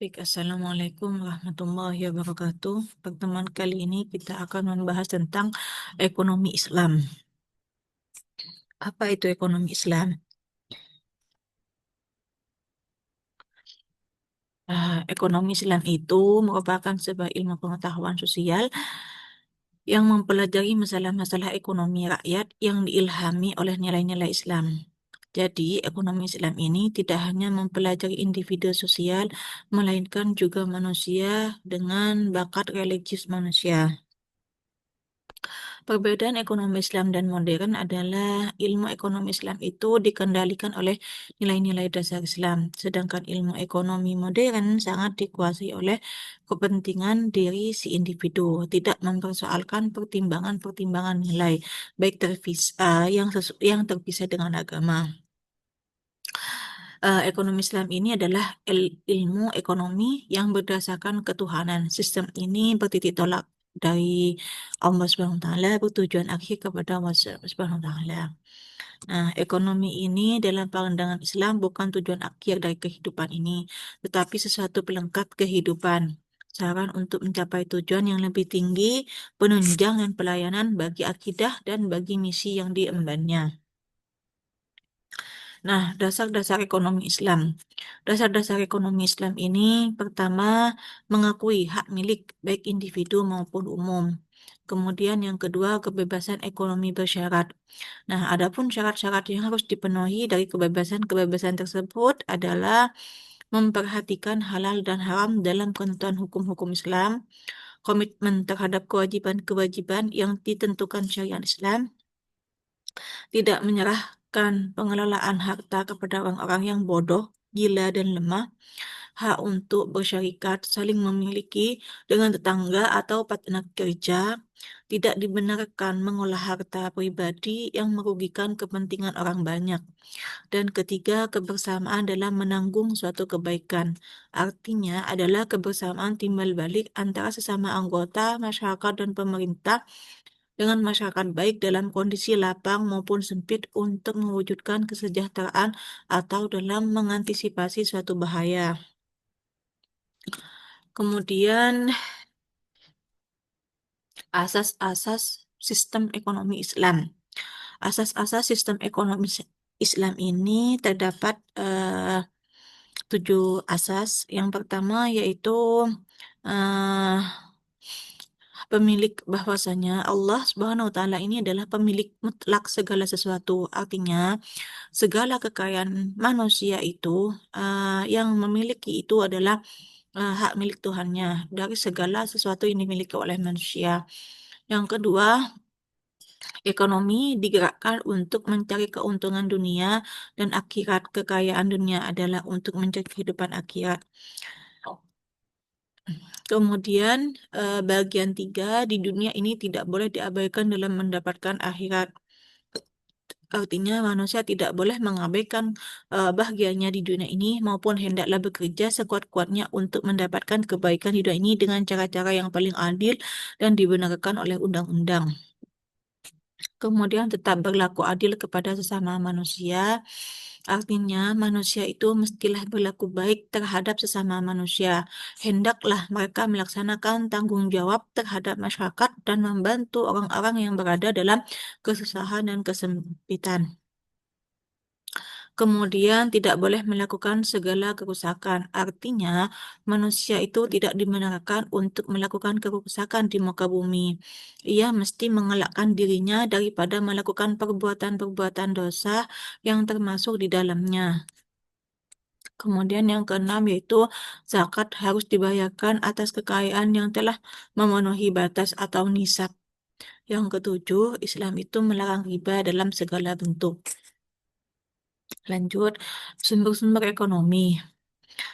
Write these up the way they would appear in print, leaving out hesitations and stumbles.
Baik, Assalamualaikum warahmatullahi wabarakatuh. Pertemuan kali ini kita akan membahas tentang ekonomi Islam. Apa itu ekonomi Islam? Ekonomi Islam itu merupakan sebuah ilmu pengetahuan sosial yang mempelajari masalah-masalah ekonomi rakyat yang diilhami oleh nilai-nilai Islam. Jadi, ekonomi Islam ini tidak hanya mempelajari individu sosial, melainkan juga manusia dengan bakat religius manusia. Perbedaan ekonomi Islam dan modern adalah ilmu ekonomi Islam itu dikendalikan oleh nilai-nilai dasar Islam, sedangkan ilmu ekonomi modern sangat dikuasai oleh kepentingan diri si individu, tidak mempersoalkan pertimbangan-pertimbangan nilai, baik yang terpisah dengan agama. Ekonomi Islam ini adalah ilmu ekonomi yang berdasarkan ketuhanan. Sistem ini bertitik tolak dari Allah Subhanahu wa taala, bertujuan akhir kepada Allah Subhanahu wa taala. Nah, ekonomi ini dalam pandangan Islam bukan tujuan akhir dari kehidupan ini, tetapi sesuatu pelengkap kehidupan. Saran untuk mencapai tujuan yang lebih tinggi, penunjang dan pelayanan bagi akidah dan bagi misi yang diembannya. Nah, dasar-dasar ekonomi Islam. Dasar-dasar ekonomi Islam ini pertama mengakui hak milik baik individu maupun umum. Kemudian yang kedua kebebasan ekonomi bersyarat. Nah, adapun syarat-syarat yang harus dipenuhi dari kebebasan-kebebasan tersebut adalah memperhatikan halal dan haram dalam ketentuan hukum-hukum Islam, komitmen terhadap kewajiban-kewajiban yang ditentukan syariat Islam, tidak menyerahkan pengelolaan harta kepada orang-orang yang bodoh, gila, dan lemah, hak untuk bersyarikat, saling memiliki dengan tetangga atau partner kerja, tidak dibenarkan mengolah harta pribadi yang merugikan kepentingan orang banyak. Dan ketiga, kebersamaan dalam menanggung suatu kebaikan. Artinya adalah kebersamaan timbal balik antara sesama anggota, masyarakat, dan pemerintah dengan masyarakat baik dalam kondisi lapang maupun sempit untuk mewujudkan kesejahteraan atau dalam mengantisipasi suatu bahaya. Kemudian asas-asas sistem ekonomi Islam. Asas-asas sistem ekonomi Islam ini terdapat 7 asas. Yang pertama yaitu eh, bahwasanya Allah Subhanahu wa taala ini adalah pemilik mutlak segala sesuatu. Artinya segala kekayaan manusia itu yang memiliki itu adalah hak milik Tuhannya dari segala sesuatu yang dimiliki oleh manusia. Yang kedua, ekonomi digerakkan untuk mencari keuntungan dunia dan akhirat. Kekayaan dunia adalah untuk mencari kehidupan akhirat. Kemudian bagian 3, di dunia ini tidak boleh diabaikan dalam mendapatkan akhirat. Artinya manusia tidak boleh mengabaikan bahagianya di dunia ini maupun hendaklah bekerja sekuat-kuatnya untuk mendapatkan kebaikan di dunia ini dengan cara-cara yang paling adil dan dibenarkan oleh undang-undang. Kemudian tetap berlaku adil kepada sesama manusia. Artinya manusia itu mestilah berlaku baik terhadap sesama manusia. Hendaklah mereka melaksanakan tanggung jawab terhadap masyarakat dan membantu orang-orang yang berada dalam kesusahan dan kesempitan. Kemudian tidak boleh melakukan segala kerusakan. Artinya, manusia itu tidak dibenarkan untuk melakukan kerusakan di muka bumi. Ia mesti mengelakkan dirinya daripada melakukan perbuatan-perbuatan dosa yang termasuk di dalamnya. Kemudian yang keenam yaitu zakat harus dibayarkan atas kekayaan yang telah memenuhi batas atau nisab. Yang ketujuh, Islam itu melarang riba dalam segala bentuk. Lanjut, sumber-sumber ekonomi.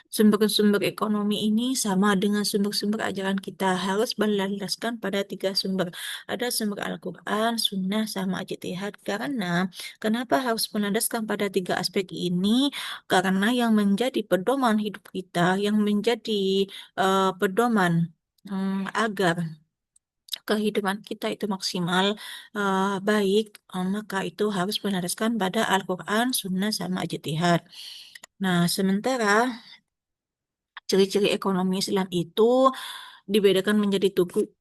Sumber-sumber ekonomi ini sama dengan sumber-sumber ajaran kita, harus berlandaskan pada 3 sumber. Ada sumber Al-Quran, Sunnah, sama ijtihad. Karena kenapa harus berlandaskan pada 3 aspek ini? Karena yang menjadi pedoman hidup kita, yang menjadi pedoman agar kehidupan kita itu maksimal baik, maka itu harus berlandaskan pada Al-Quran, Sunnah, sama ijtihad. Nah, sementara Ciri-ciri ekonomi Islam itu dibedakan menjadi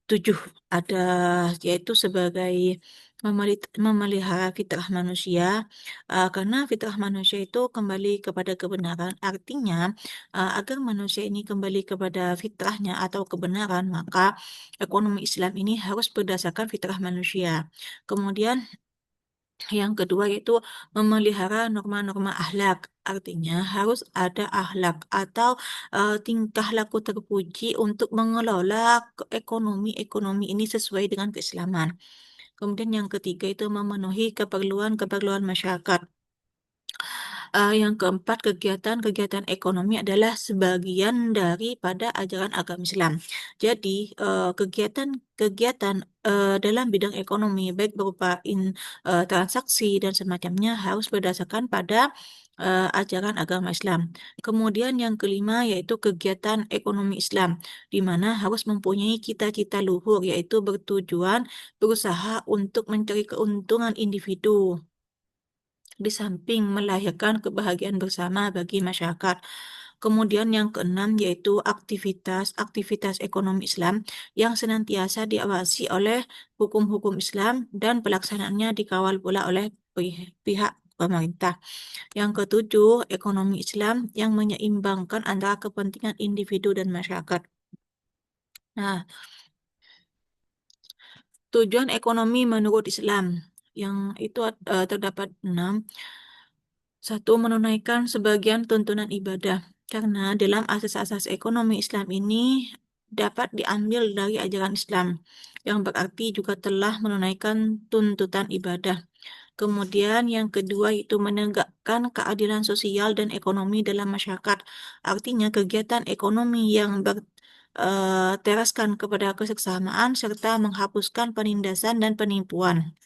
tujuh. Ada yaitu sebagai memelihara fitrah manusia, karena fitrah manusia itu kembali kepada kebenaran. Artinya, agar manusia ini kembali kepada fitrahnya atau kebenaran, maka ekonomi Islam ini harus berdasarkan fitrah manusia. Kemudian yang kedua yaitu memelihara norma-norma akhlak. Artinya harus ada akhlak atau tingkah laku terpuji untuk mengelola ekonomi ini sesuai dengan keislaman. Kemudian yang ketiga itu memenuhi keperluan-keperluan masyarakat. Yang keempat, kegiatan-kegiatan ekonomi adalah sebagian daripada ajaran agama Islam. Jadi, kegiatan-kegiatan dalam bidang ekonomi, baik berupa transaksi dan semacamnya, harus berdasarkan pada ajaran agama Islam. Kemudian yang kelima yaitu kegiatan ekonomi Islam, di mana harus mempunyai cita-cita luhur, yaitu bertujuan berusaha untuk mencari keuntungan individu di samping melahirkan kebahagiaan bersama bagi masyarakat. Kemudian yang keenam yaitu aktivitas-aktivitas ekonomi Islam yang senantiasa diawasi oleh hukum-hukum Islam dan pelaksanaannya dikawal pula oleh pihak pemerintah. Yang ketujuh, ekonomi Islam yang menyeimbangkan antara kepentingan individu dan masyarakat. Nah, tujuan ekonomi menurut Islam yang itu terdapat 6. Satu, menunaikan sebagian tuntunan ibadah. Karena dalam asas-asas ekonomi Islam ini dapat diambil dari ajaran Islam, yang berarti juga telah menunaikan tuntutan ibadah. Kemudian yang kedua itu menegakkan keadilan sosial dan ekonomi dalam masyarakat. Artinya kegiatan ekonomi yang berteraskan kepada keseksamaan serta menghapuskan penindasan dan penipuan.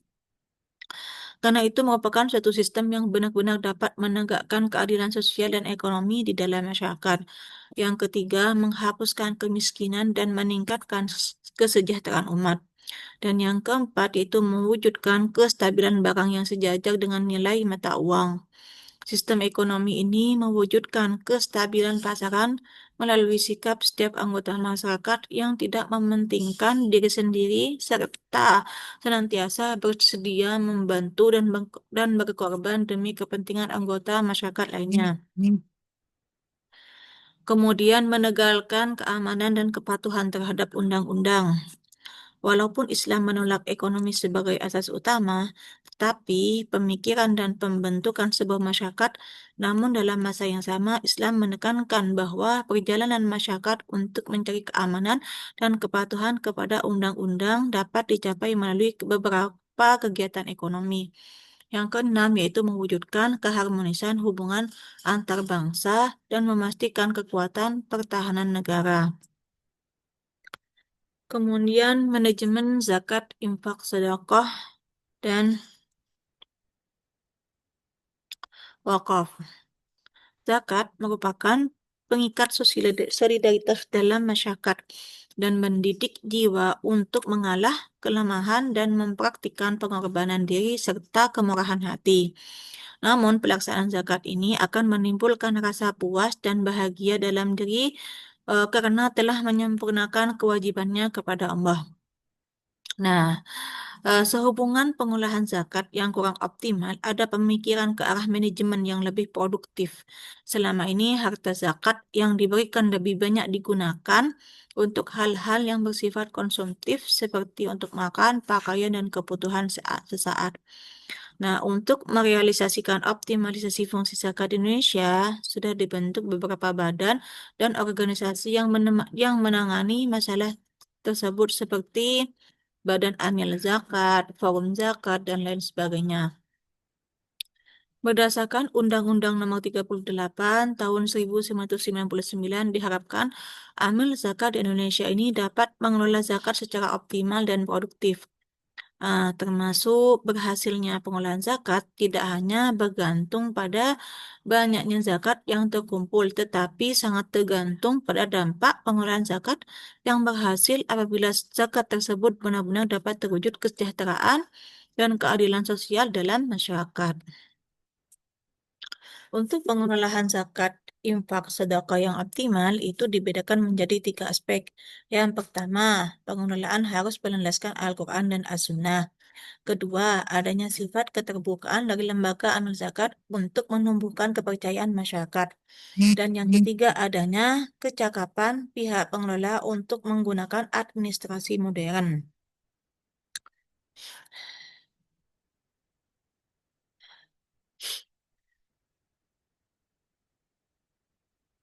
Karena itu merupakan suatu sistem yang benar-benar dapat menegakkan keadilan sosial dan ekonomi di dalam masyarakat. Yang ketiga, menghapuskan kemiskinan dan meningkatkan kesejahteraan umat. Dan yang keempat, yaitu mewujudkan kestabilan barang yang sejajar dengan nilai mata uang. Sistem ekonomi ini mewujudkan kestabilan pasaran melalui sikap setiap anggota masyarakat yang tidak mementingkan diri sendiri serta senantiasa bersedia membantu dan berkorban demi kepentingan anggota masyarakat lainnya. Kemudian menegakkan keamanan dan kepatuhan terhadap undang-undang. Walaupun Islam menolak ekonomi sebagai asas utama, tetapi pemikiran dan pembentukan sebuah masyarakat, namun dalam masa yang sama Islam menekankan bahwa perjalanan masyarakat untuk mencari keamanan dan kepatuhan kepada undang-undang dapat dicapai melalui beberapa kegiatan ekonomi. Yang keenam yaitu mewujudkan keharmonisan hubungan antar bangsa dan memastikan kekuatan pertahanan negara. Kemudian manajemen zakat, infak, sedekah, dan wakaf. Zakat merupakan pengikat solidaritas dalam masyarakat dan mendidik jiwa untuk mengalah kelemahan dan mempraktikkan pengorbanan diri serta kemurahan hati. Namun, pelaksanaan zakat ini akan menimbulkan rasa puas dan bahagia dalam diri karena telah menyempurnakan kewajibannya kepada Allah. Nah, sehubungan pengolahan zakat yang kurang optimal, ada pemikiran ke arah manajemen yang lebih produktif. Selama ini, harta zakat yang diberikan lebih banyak digunakan untuk hal-hal yang bersifat konsumtif seperti untuk makan, pakaian, dan kebutuhan sesaat. Nah, untuk merealisasikan optimalisasi fungsi zakat di Indonesia, sudah dibentuk beberapa badan dan organisasi yang menangani masalah tersebut seperti Badan Amil Zakat, Forum Zakat, dan lain sebagainya. Berdasarkan Undang-Undang Nomor 38 Tahun 1999 diharapkan amil zakat di Indonesia ini dapat mengelola zakat secara optimal dan produktif. Termasuk berhasilnya pengolahan zakat tidak hanya bergantung pada banyaknya zakat yang terkumpul, tetapi sangat tergantung pada dampak pengolahan zakat yang berhasil apabila zakat tersebut benar-benar dapat terwujud kesejahteraan dan keadilan sosial dalam masyarakat. Untuk pengolahan zakat Infak sedekah yang optimal itu dibedakan menjadi tiga aspek. Yang pertama, pengelolaan harus berlandaskan Al-Quran dan As-Sunnah. Kedua, adanya sifat keterbukaan dari lembaga amal zakat untuk menumbuhkan kepercayaan masyarakat. Dan yang ketiga, adanya kecakapan pihak pengelola untuk menggunakan administrasi modern.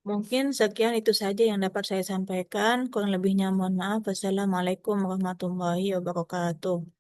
Mungkin sekian itu saja yang dapat saya sampaikan. Kurang lebihnya mohon maaf. Wassalamualaikum warahmatullahi wabarakatuh.